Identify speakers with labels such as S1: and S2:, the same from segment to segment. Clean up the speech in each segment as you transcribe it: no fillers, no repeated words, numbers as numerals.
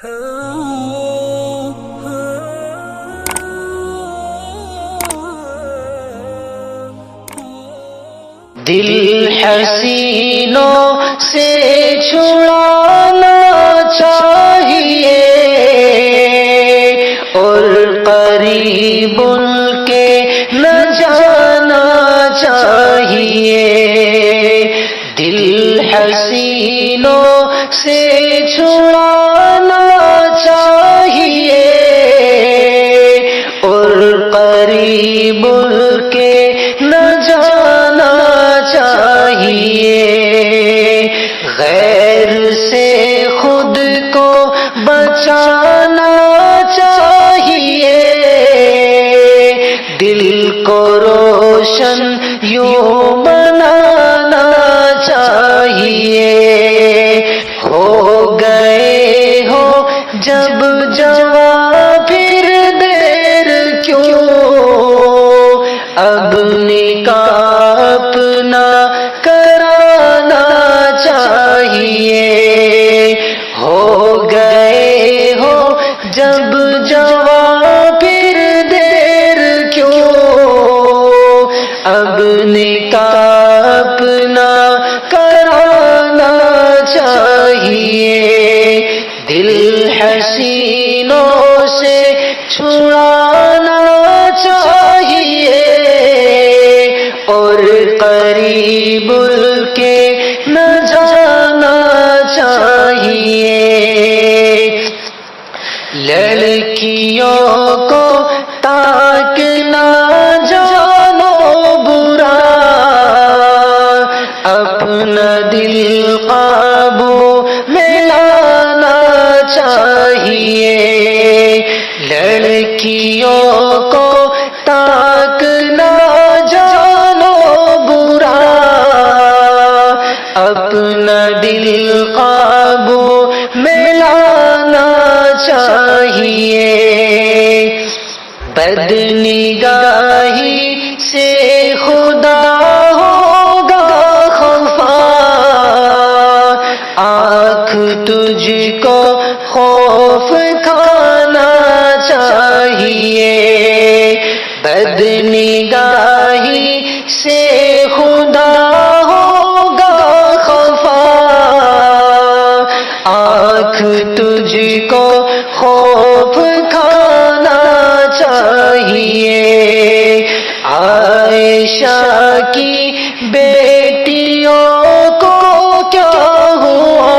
S1: دل حسینوں سے چھڑانا چاہیے اور قریب ان کے نہ جانا چاہیے. دل حسینوں سے چھڑانا چاہیے اور قریب ان کے نہ جانا چاہیے. غیر سے خود کو بچانا چاہیے. دل کو روشن یوں بنانا چاہیے. ہو گئے ہو جب جوان پھر دیر کیوں، اب نکاح اپنا کرانا چاہیے. ہو گئے ہو جب جوان پھر دیر کیوں، اب نکاح اپنا کرانا چاہیے. دل حسینوں سے چھڑانا چاہیے اور قریب کے نہ جانا چاہیے. لڑکیوں کو تاکنا جانو برا، اپنا دل قابو میں لانا چاہیے. لڑکیوں کو تاکنا جانو برا، اپنا دل قابو میں لانا چاہیے. بدنگاہی سے خدا ہوگا خفا، آنکھ تجھ کو خوف کھانا چاہیے. بدنگاہی سے خدا ہوگا خفا، آنکھ تجھ کو خوف کھانا چاہیے. عائشہ کی بیٹیوں کو کیا ہوا،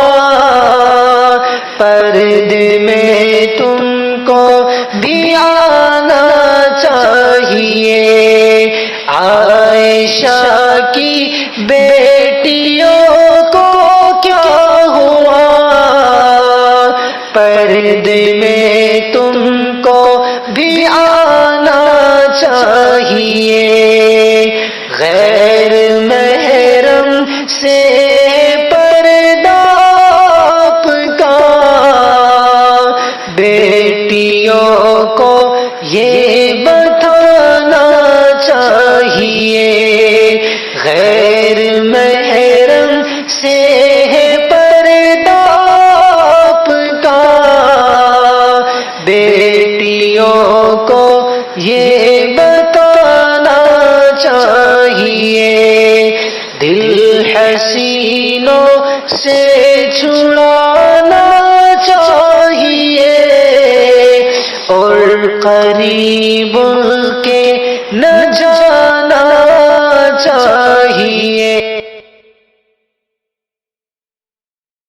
S1: پردے میں تم کو بھی آنا چاہیے. عائشہ کی بیٹیوں کو کیا ہوا، پردے میں تم کو بھی آنا چاہیے. غیر محرم سے پردہ آپ کا، بیٹیوں کو یہ بتانا چاہیے. غیر محرم سے پردہ آپ کا، بیٹیوں کو یہ بتانا چاہیے. دل حسینوں سے چھڑانا چاہیے اور قریب کے نہ جانا